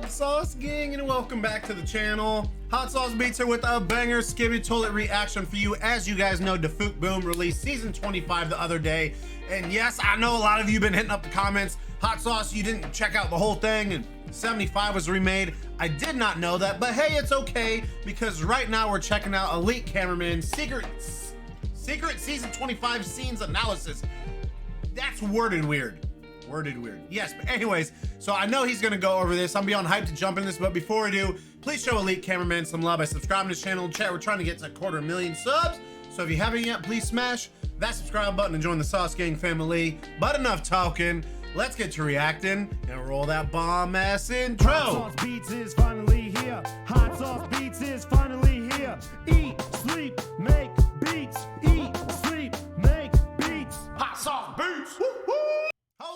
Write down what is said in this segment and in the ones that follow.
Hot Sauce Gang, and welcome back to the channel. Hot Sauce Beats here with a banger Skibidi toilet reaction for you. As you guys know, Defuk Boom released season 25 the other day, and yes, I know a lot of you been hitting up the comments. Hot Sauce, you didn't check out the whole thing, and 75 was remade. I did not know that, but hey, it's okay, because right now we're checking out Elite Cameraman Secret Season 25 Scenes Analysis. That's worded weird. Yes, but anyways, so I know he's gonna go over this. I'm beyond hyped to jump in this, but before we do, please show Elite Cameraman some love by subscribing to his channel. Chat, we're trying to get to 250,000 subs, so if you haven't yet, please smash that subscribe button and join the Sauce Gang family. But enough talking, let's get to reacting and roll that bomb ass intro. Hot Sauce Beats is finally here. Hot Sauce Beats is finally here. Eat, sleep, make beats. Eat, sleep, make beats. Hot Sauce Beats. Woo, woo.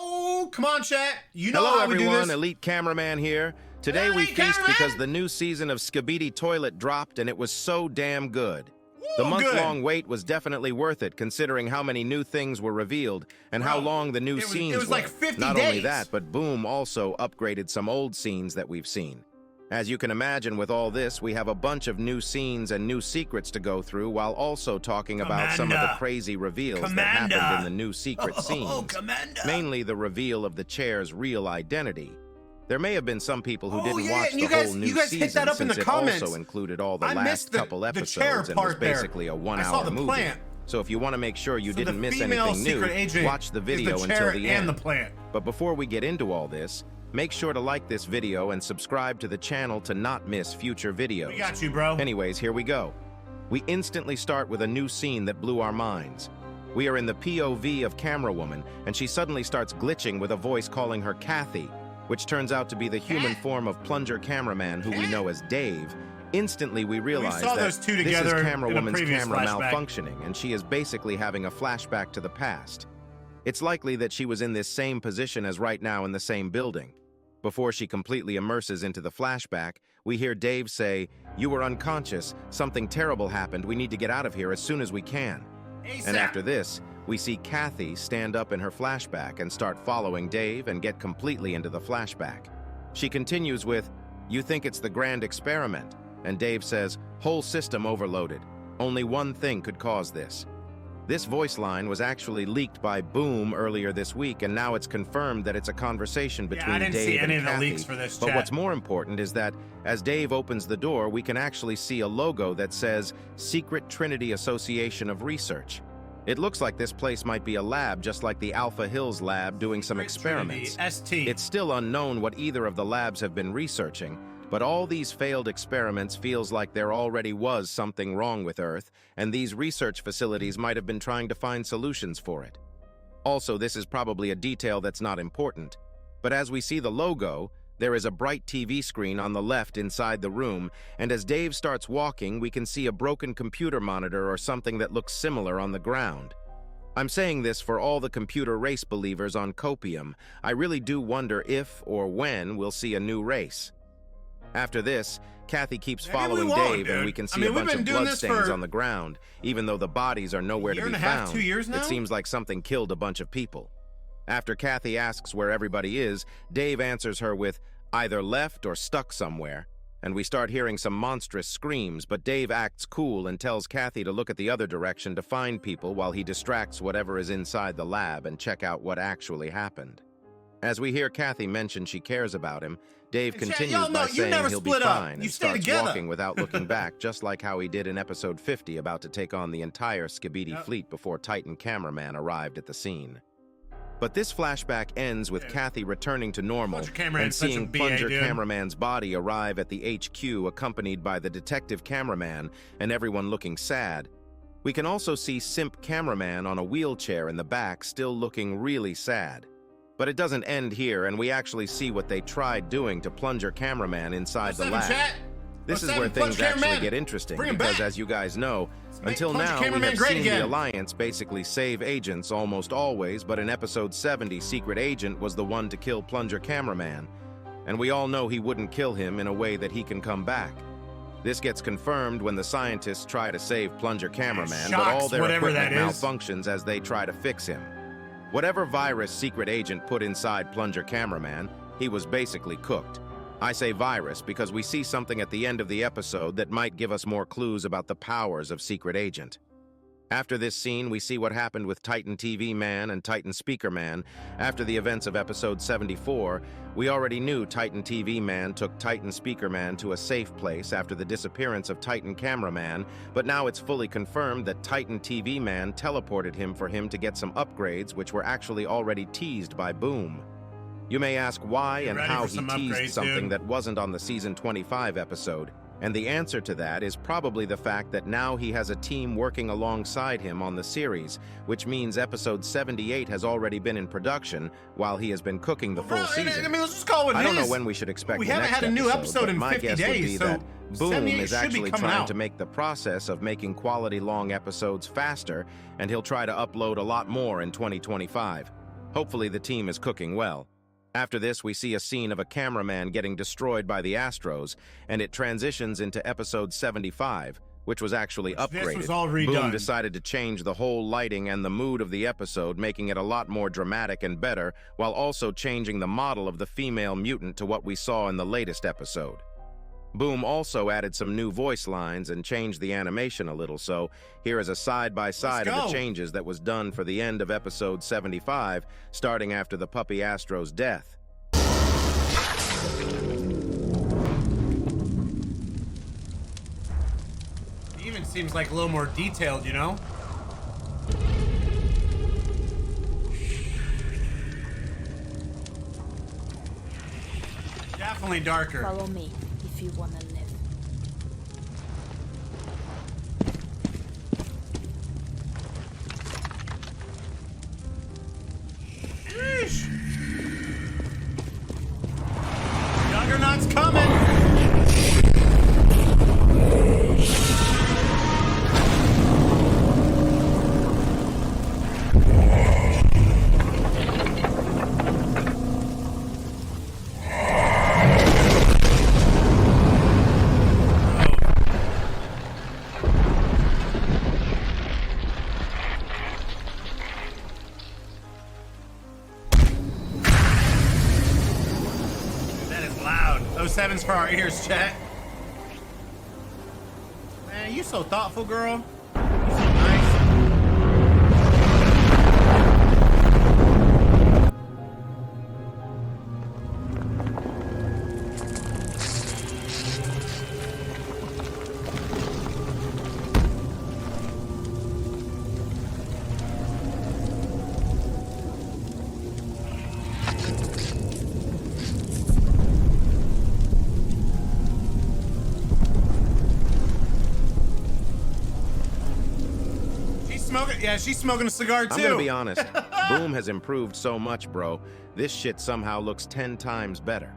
Oh, come on, chat. You know Hello, how we do everyone. this. Elite Cameraman here. Today we Elite feast Cameraman! because the new season of Skibidi Toilet dropped and it was so damn good. The Woo, month-long wait was definitely worth it, considering how many new things were revealed and how Bro, long the new scenes it was were. like 50 Not days. only that, but Boom also upgraded some old scenes that we've seen. As you can imagine, with all this, we have a bunch of new scenes and new secrets to go through, while also talking about some of the Commander. crazy reveals that Commander. happened in the new secret scenes. Commander. Mainly the reveal of the chair's real identity. There may have been some people who Oh, didn't yeah, watch and the you guys- whole new you guys hit season that up in since the it comments. also included all the I last missed couple the episodes chair and was part there. basically a I saw one-hour the movie. plant. So if you want to make sure you So didn't the miss female anything secret new, agent watch the video is the until chair the and end. the plant. But before we get into all this, make sure to like this video and subscribe to the channel to not miss future videos. We got you, bro. Anyways, here we go. We instantly start with a new scene that blew our minds. We are in the POV of Camerawoman, and she suddenly starts glitching with a voice calling her Kathy, which turns out to be the human form of Plunger Cameraman, who we know as Dave. Instantly, we realize saw that those two this together is in a Camerawoman's previous camera flashback. malfunctioning, and she is basically having a flashback to the past. It's likely that she was in this same position as right now in the same building. Before she completely immerses into the flashback, we hear Dave say, "You were unconscious, something terrible happened, we need to get out of here as soon as we can." ASAP. And after this, we see Kathy stand up in her flashback and start following Dave and get completely into the flashback. She continues with, "You think it's the grand experiment?" And Dave says, "Whole system overloaded. Only one thing could cause this." This voice line was actually leaked by Boom earlier this week, and now it's confirmed that it's a conversation between I didn't Dave see any and of the Kathy. leaks for this But chat. what's more important is that as Dave opens the door, we can actually see a logo that says Secret Trinity Association of Research. It looks like this place might be a lab, just like the Alpha Hills lab doing some experiments. ST. It's still unknown what either of the labs have been researching, but all these failed experiments feels like there already was something wrong with Earth, and these research facilities might have been trying to find solutions for it. Also, this is probably a detail that's not important, but as we see the logo, there is a bright TV screen on the left inside the room, and as Dave starts walking, we can see a broken computer monitor or something that looks similar on the ground. I'm saying this for all the computer race believers on Copium. I really do wonder if or when we'll see a new race. After this, Kathy keeps Maybe we following won't, Dave, dude. and we can I see mean, a we've bunch been of doing this bloodstains for on the ground, even though the bodies are nowhere to year be and a half, found. 2 years now? It seems like something killed a bunch of people. After Kathy asks where everybody is, Dave answers her with either left or stuck somewhere, and we start hearing some monstrous screams, but Dave acts cool and tells Kathy to look at the other direction to find people while he distracts whatever is inside the lab and check out what actually happened. As we hear Kathy mention she cares about him, Dave Hey, chat, continues y'all know by you saying never he'll be split up. fine You and stay starts together. walking without looking back, just like how he did in episode 50, about to take on the entire Skibidi Yep. fleet before Titan Cameraman arrived at the scene. But this flashback ends with Yeah. Kathy returning to normal Plunger Cameraman's and such a seeing BA, Plunger dude. Cameraman's body arrive at the HQ accompanied by the detective cameraman and everyone looking sad. We can also see Simp Cameraman on a wheelchair in the back still looking really sad. But it doesn't end here, and we actually see what they tried doing to Plunger Cameraman inside the 07 lab. chat. This is 07 where things Plunger actually Cameraman. get interesting, Bring him because back. as you guys know, make until Plunger now we Cameraman have great seen again. the Alliance basically save agents almost always, but in episode 70, Secret Agent was the one to kill Plunger Cameraman, and we all know he wouldn't kill him in a way that he can come back. This gets confirmed when the scientists try to save Plunger Cameraman, but all Shocks, their whatever equipment that is. malfunctions as they try to fix him. Whatever virus Secret Agent put inside Plunger Cameraman, he was basically cooked. I say virus because we see something at the end of the episode that might give us more clues about the powers of Secret Agent. After this scene, we see what happened with Titan TV Man and Titan Speaker Man. After the events of episode 74, we already knew Titan TV Man took Titan Speaker Man to a safe place after the disappearance of Titan Cameraman, but now it's fully confirmed that Titan TV Man teleported him for him to get some upgrades which were actually already teased by Boom. You may ask why and how he teased something that wasn't on the season 25 episode. And the answer to that is probably the fact that now he has a team working alongside him on the series, which means episode 78 has already been in production while he has been cooking the full season. I mean, let's just call it. I don't know when we should expect the next episode. We haven't had a new episode in 50 days, so that Boom is actually trying to make the process of making quality long episodes faster, and he'll try to upload a lot more in 2025. Hopefully the team is cooking well. After this, we see a scene of a cameraman getting destroyed by the Astros, and it transitions into episode 75, which was actually upgraded. This was all redone. Boom decided to change the whole lighting and the mood of the episode, making it a lot more dramatic and better, while also changing the model of the female mutant to what we saw in the latest episode. Boom also added some new voice lines and changed the animation a little, so here is a side-by-side of the changes that was done for the end of episode 75, starting after the puppy Astro's death. It even seems like a little more detailed, you know? Definitely darker. Follow me if you wanna live. Sheesh. Juggernaut's coming. Sevens for our ears, chat. Man, you so thoughtful, girl. You so nice. Yeah, she's smoking a cigar too. I'm gonna be honest, Boom has improved so much, bro. This shit somehow looks 10 times better.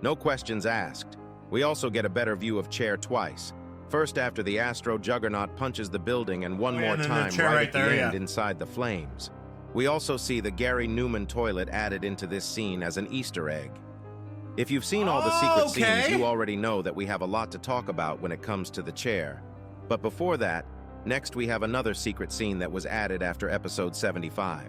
No questions asked. We also get a better view of Chair twice. First after the Astro Juggernaut punches the building, and one more time right at the end inside the flames. We also see the Gary Newman toilet added into this scene as an Easter egg. If you've seen all the secret scenes, you already know that we have a lot to talk about when it comes to the chair. But before that, next we have another secret scene that was added after episode 75.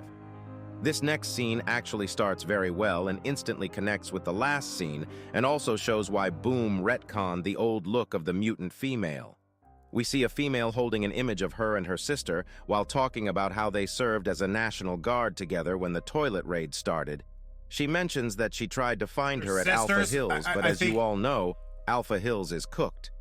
This next scene actually starts very well and instantly connects with the last scene, and also shows why Boom retconned the old look of the mutant female. We see a female holding an image of her and her sister while talking about how they served as a National Guard together when the toilet raid started. She mentions that she tried to find her at Alpha Hills, but as you all know, Alpha Hills is cooked.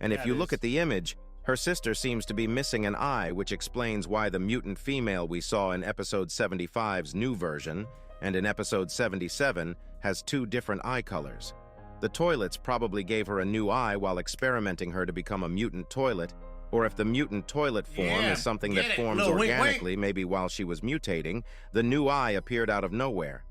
And if you look at the image, her sister seems to be missing an eye, which explains why the mutant female we saw in episode 75's new version and in episode 77 has two different eye colors. The toilets probably gave her a new eye while experimenting her to become a mutant toilet, or if the mutant toilet form is something that forms organically, maybe while she was mutating, the new eye appeared out of nowhere.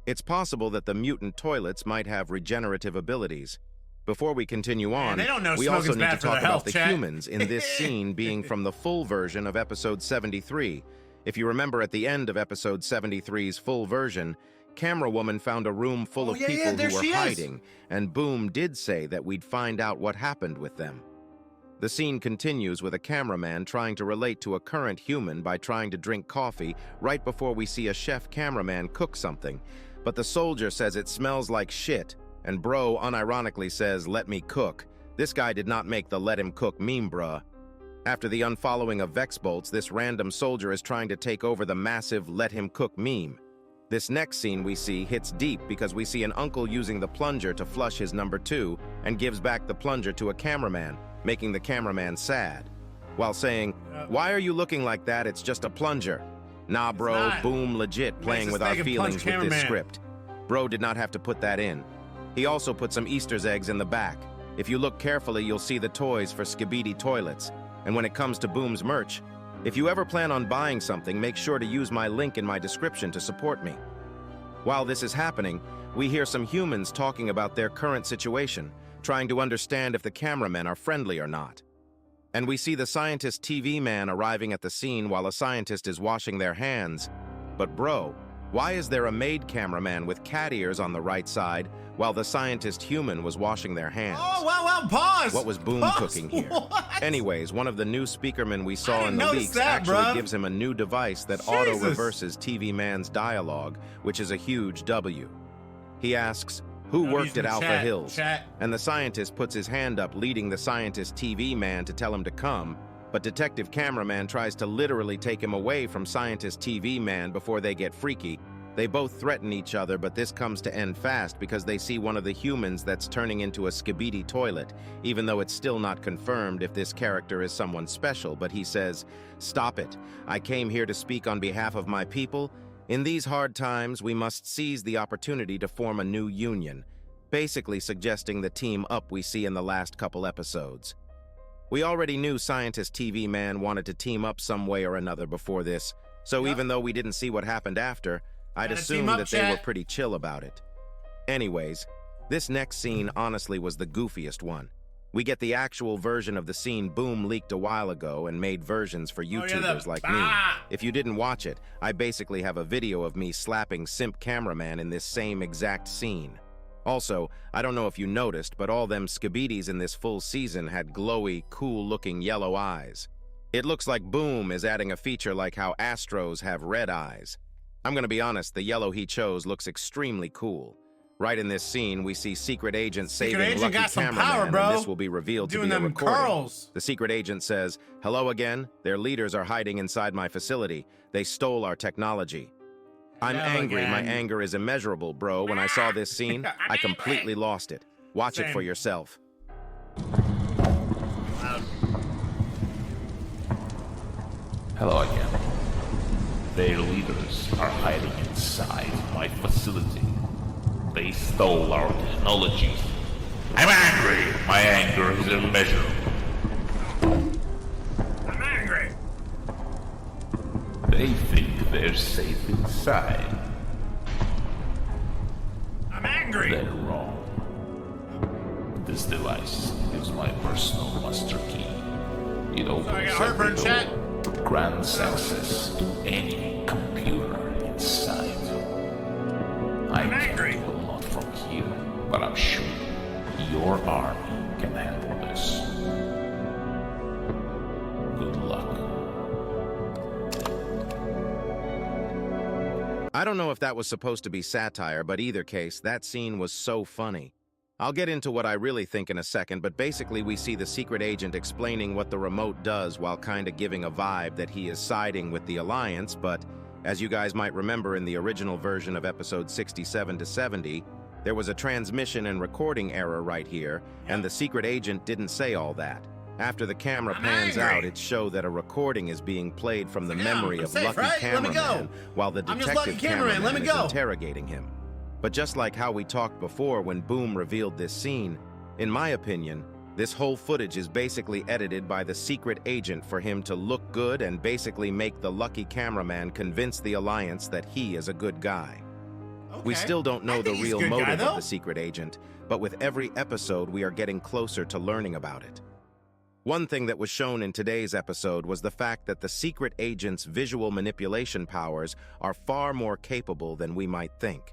It's possible that the mutant toilets might have regenerative abilities. Before we continue on, we also need to talk about the humans in this scene being from the full version of episode 73. If you remember at the end of episode 73's full version, Camerawoman found a room full of people who were hiding, and Boom did say that we'd find out what happened with them. The scene continues with a cameraman trying to relate to a current human by trying to drink coffee right before we see a chef cameraman cook something, but the soldier says it smells like shit, and Bro unironically says, "Let me cook." This guy did not make the "let him cook" meme, bruh. After the unfollowing of Vex bolts, this random soldier is trying to take over the massive "let him cook" meme. This next scene we see hits deep because we see an uncle using the plunger to flush his number 2 and gives back the plunger to a cameraman, making the cameraman sad, while saying, "Why are you looking like that? It's just a plunger." Nah, bro, Boom legit playing with our feelings with this script. Bro did not have to put that in. He also put some Easter eggs in the back. If you look carefully, you'll see the toys for Skibidi toilets. And when it comes to Boom's merch, if you ever plan on buying something, make sure to use my link in my description to support me. While this is happening, we hear some humans talking about their current situation, trying to understand if the cameramen are friendly or not. And we see the scientist TV man arriving at the scene while a scientist is washing their hands. But bro, why is there a maid cameraman with cat ears on the right side while the scientist human was washing their hands? Oh, wow, pause! What was Boom cooking here? What? Anyways, one of the new speakermen we saw in the leaks gives him a new device that auto-reverses TV man's dialogue, which is a huge W. He asks, "Who worked at Alpha Hills?" And the scientist puts his hand up, leading the scientist TV man to tell him to come, but Detective Cameraman tries to literally take him away from scientist TV man before they get freaky. They both threaten each other, but this comes to end fast because they see one of the humans that's turning into a Skibidi toilet, even though it's still not confirmed if this character is someone special, but he says, "Stop it. I came here to speak on behalf of my people. In these hard times, we must seize the opportunity to form a new union," basically suggesting the team up we see in the last couple episodes. We already knew Scientist TV Man wanted to team up some way or another before this, so even though we didn't see what happened after, I'd assume that they were pretty chill about it. Anyways, this next scene honestly was the goofiest one. We get the actual version of the scene Boom leaked a while ago and made versions for YouTubers like me. If you didn't watch it, I basically have a video of me slapping simp cameraman in this same exact scene. Also, I don't know if you noticed, but all them Skibidis in this full season had glowy, cool-looking yellow eyes. It looks like Boom is adding a feature like how Astros have red eyes. I'm gonna be honest, the yellow he chose looks extremely cool. Right in this scene, we see Secret Agent saving Lucky Cameraman, and this will be revealed to be a recording. The Secret Agent says, "Hello again, their leaders are hiding inside my facility. They stole our technology." I'm angry, my anger is immeasurable, bro. When I saw this scene, I completely lost it. Watch it for yourself. Hello again. Their leaders are hiding inside my facility. They stole our technology. I'm angry! My anger is immeasurable. I'm angry! They think they're safe inside. I'm angry! They're wrong. This device is my personal master key. It opens grants access to any computer inside. I'm angry. A lot from here, but I'm sure your army can handle this. Good luck. I don't know if that was supposed to be satire, but either case, that scene was so funny. I'll get into what I really think in a second, but basically we see the secret agent explaining what the remote does while kinda giving a vibe that he is siding with the Alliance, but as you guys might remember in the original version of episode 67 to 70, there was a transmission and recording error right here, and the secret agent didn't say all that. After the camera pans out, it shows that a recording is being played from the memory of Lucky Cameraman, while the detective cameraman is interrogating him. But just like how we talked before when Boom revealed this scene, in my opinion, this whole footage is basically edited by the secret agent for him to look good and basically make the Lucky Cameraman convince the Alliance that he is a good guy. We still don't know the real motive of the secret agent, but with every episode we are getting closer to learning about it. One thing that was shown in today's episode was the fact that the secret agent's visual manipulation powers are far more capable than we might think.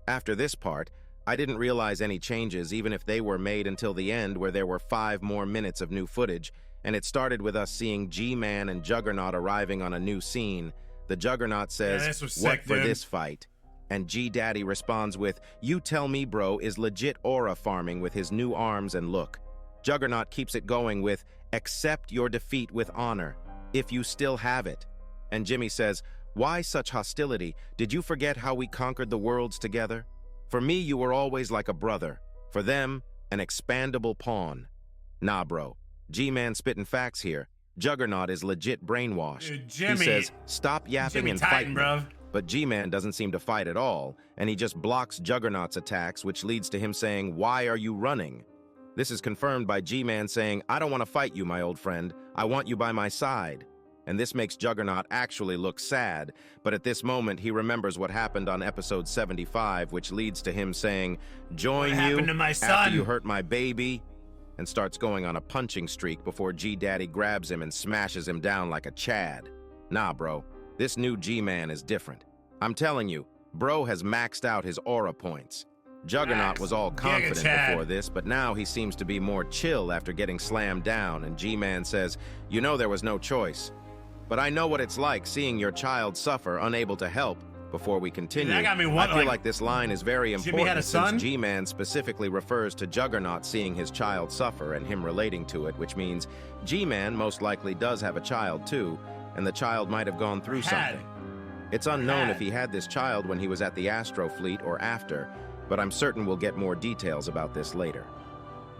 After this part, I didn't realize any changes even if they were made until the end where there were 5 more minutes of new footage, and it started with us seeing G-Man and Juggernaut arriving on a new scene. The Juggernaut says, "What for this fight?" And G-Daddy responds with, "You tell me, bro, is legit aura farming with his new arms and look." Juggernaut keeps it going with, "Accept your defeat with honor, if you still have it." And Jimmy says, "Why such hostility? Did you forget how we conquered the worlds together? For me, you were always like a brother. For them, an expandable pawn." Nah, bro. G-Man spitting facts here. Juggernaut is legit brainwashed. Dude, Jimmy, he says, "Stop yapping Jimmy and Titan, fight." bro. But G-Man doesn't seem to fight at all, and he just blocks Juggernaut's attacks, which leads to him saying, "Why are you running?" This is confirmed by G-Man saying, "I don't want to fight you, my old friend. I want you by my side." And this makes Juggernaut actually look sad, but at this moment he remembers what happened on episode 75, which leads to him saying, "Join What you happened to my son? after you hurt my baby," and starts going on a punching streak before G-Daddy grabs him and smashes him down like a Chad. Nah, bro, this new G-Man is different. I'm telling you, bro has maxed out his aura points. Juggernaut was all confident before this, but now he seems to be more chill after getting slammed down, and G-Man says, "You know there was no choice. But I know what it's like seeing your child suffer, unable to help." Before we continue, That got me I feel like this line is very Jimmy important had a son? since G-Man specifically refers to Juggernaut seeing his child suffer and him relating to it, which means G-Man most likely does have a child too, and the child might have gone through something. It's unknown if he had this child when he was at the Astro Fleet or after, but I'm certain we'll get more details about this later.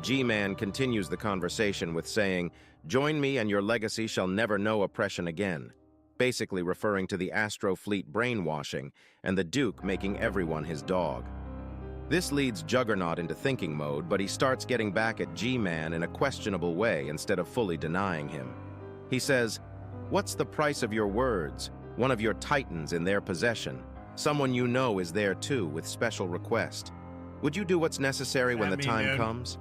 G-Man continues the conversation with saying, "Join me and your legacy shall never know oppression again," basically referring to the Astro Fleet brainwashing and the Duke making everyone his dog. This leads Juggernaut into thinking mode, but he starts getting back at G-Man in a questionable way instead of fully denying him. He says, "What's the price of your words? One of your titans in their possession. Someone you know is there too with special request. Would you do what's necessary when the time comes?"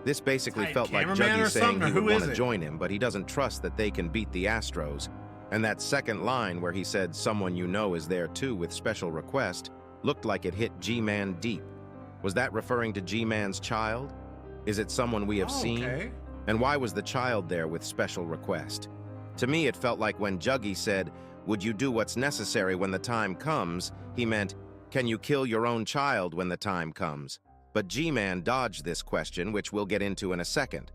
This basically felt like Juggy saying he would want to join him, but he doesn't trust that they can beat the Astros. And that second line where he said, "Someone you know is there too with special request," looked like it hit G-Man deep. Was that referring to G-Man's child? Is it someone we have seen? And why was the child there with special request? To me, it felt like when Juggy said, "Would you do what's necessary when the time comes?" he meant, "Can you kill your own child when the time comes?" But G-Man dodged this question, which we'll get into in a second.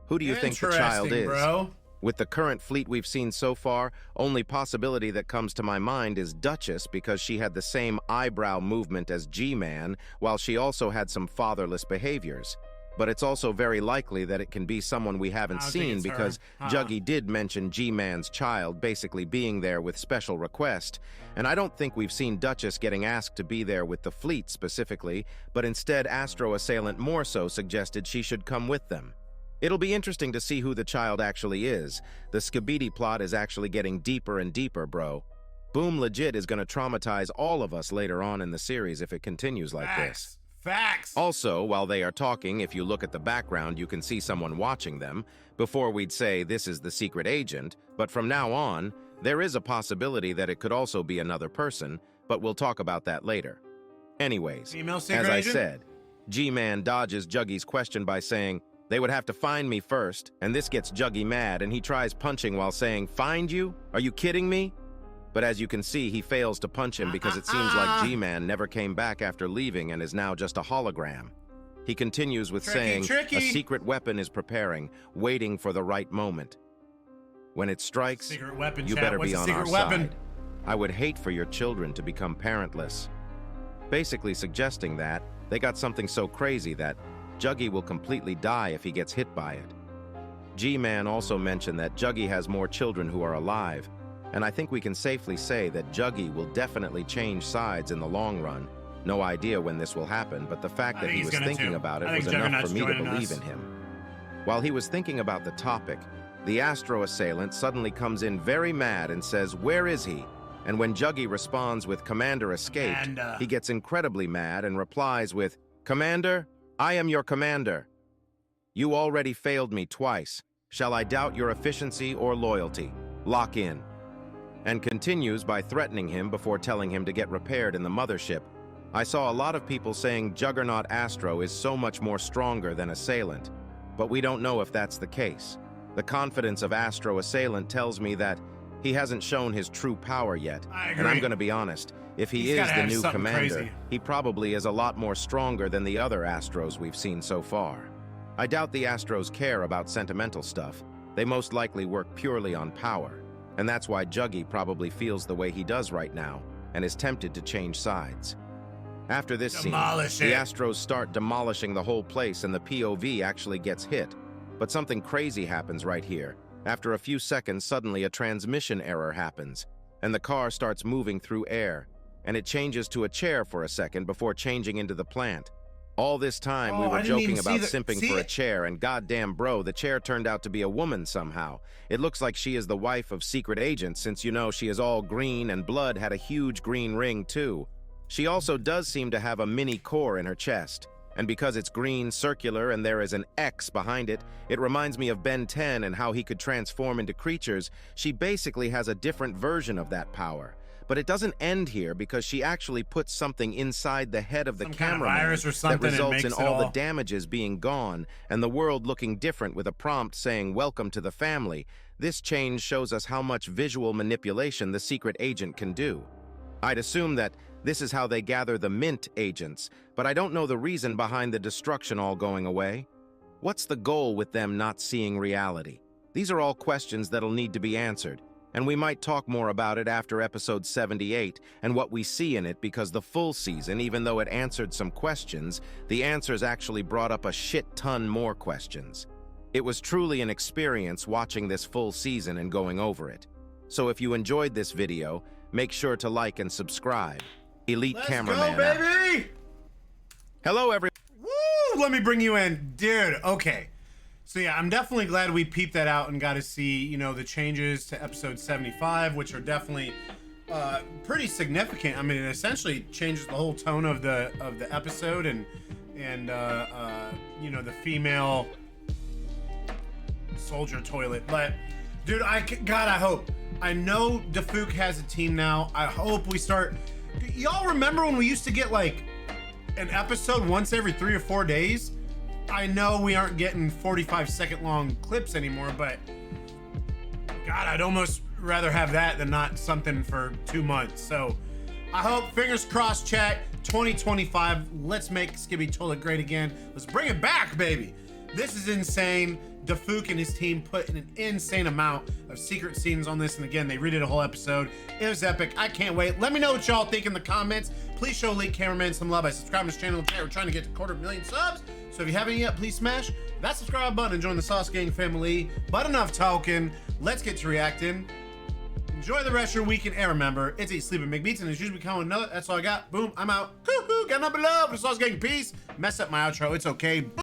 Who do you think the child is? Bro. With the current fleet we've seen so far, only possibility that comes to my mind is Duchess, because she had the same eyebrow movement as G-Man, while she also had some fatherless behaviors. But it's also very likely that it can be someone we haven't seen, because Juggy did mention G-Man's child basically being there with special request, and I don't think we've seen Duchess getting asked to be there with the fleet specifically, but instead Astro Assailant more so suggested she should come with them. It'll be interesting to see who the child actually is. The Skibidi plot is actually getting deeper and deeper, bro. Boom legit is going to traumatize all of us later on in the series if it continues like this. Facts. Also, while they are talking, if you look at the background, you can see someone watching them. Before we'd say this is the secret agent, but from now on, there is a possibility that it could also be another person, but we'll talk about that later. Anyways, as I said, G-Man dodges Juggy's question by saying, "They would have to find me first," and this gets Juggy mad, and he tries punching while saying, "Find you? Are you kidding me?" But as you can see, he fails to punch him because it seems like G-Man never came back after leaving and is now just a hologram. He continues with saying, "A secret weapon is preparing, waiting for the right moment. When it strikes, you better be on our side. I would hate for your children to become parentless." Basically suggesting that they got something so crazy that Juggy will completely die if he gets hit by it. G-Man also mentioned that Juggy has more children who are alive, and I think we can safely say that Juggy will definitely change sides in the long run. No idea when this will happen, but the fact that he was thinking about it was enough for me to believe in him. While he was thinking about the topic, the Astro Assailant suddenly comes in very mad and says, "Where is he?" And when Juggy responds with "Commander escaped," he gets incredibly mad and replies with, "Commander, I am your commander. You already failed me twice. Shall I doubt your efficiency or loyalty? Lock in." And continues by threatening him before telling him to get repaired in the mothership. I saw a lot of people saying Juggernaut Astro is so much more stronger than Assailant, but we don't know if that's the case. The confidence of Astro Assailant tells me that He hasn't shown his true power yet. I agree. And I'm gonna be honest, if he is the new commander, crazy. he probably is a lot more stronger than the other Astros we've seen so far. I doubt the Astros care about sentimental stuff. They most likely work purely on power. And that's why Juggy probably feels the way he does right now and is tempted to change sides. After this scene, the Astros start demolishing the whole place and the POV actually gets hit. But something crazy happens right here. After a few seconds, suddenly a transmission error happens, and the car starts moving through air, and it changes to a chair for a second before changing into the plant. All this time, we were joking about simping for a chair, and goddamn bro, the chair turned out to be a woman somehow. It looks like she is the wife of Secret Agent, since you know she is all green and blood had a huge green ring too. She also does seem to have a mini core in her chest. And because it's green, circular, and there is an X behind it, it reminds me of Ben 10 and how he could transform into creatures. She basically has a different version of that power. But it doesn't end here because she actually puts something inside the head of the cameraman that results in all the damages being gone and the world looking different with a prompt saying, "Welcome to the family." This change shows us how much visual manipulation the secret agent can do. I'd assume that this is how they gather the mint agents, but I don't know the reason behind the destruction all going away. What's the goal with them not seeing reality? These are all questions that'll need to be answered, and we might talk more about it after episode 78 and what we see in it, because the full season, even though it answered some questions, the answers actually brought up a shit ton more questions. It was truly an experience watching this full season and going over it. So if you enjoyed this video, make sure to like and subscribe. Elite Cameraman. Let's go, baby! Hello, everyone. Woo! Let me bring you in. Dude, okay. So yeah, I'm definitely glad we peeped that out and got to see, you know, the changes to episode 75, which are definitely pretty significant. I mean, it essentially changes the whole tone of the episode and you know, the female soldier toilet. But dude, I hope. I know Defuk has a team now. I hope we start. Y'all remember when we used to get like an episode once every 3 or 4 days? I know we aren't getting 45-second long clips anymore, but God, I'd almost rather have that than not something for 2 months. So I hope, fingers crossed, chat, 2025, let's make Skibidi Toilet great again. Let's bring it back, baby. This is insane. Defuk and his team put in an insane amount of secret scenes on this, and again, they redid a whole episode. It was epic. I can't wait. Let me know what y'all think in the comments. Please show Elite Cameraman some love by subscribing to this channel. We're trying to get to 250,000 subs, so if you haven't yet, please smash that subscribe button and join the Sauce Gang family. But enough talking. Let's get to reacting. Enjoy the rest of your weekend, and remember, it's Eat, Sleep, and Make Beats, and as usual, become another. That's all I got. Boom, I'm out. Got nothing but love. The Sauce Gang, peace. Mess up my outro. It's okay.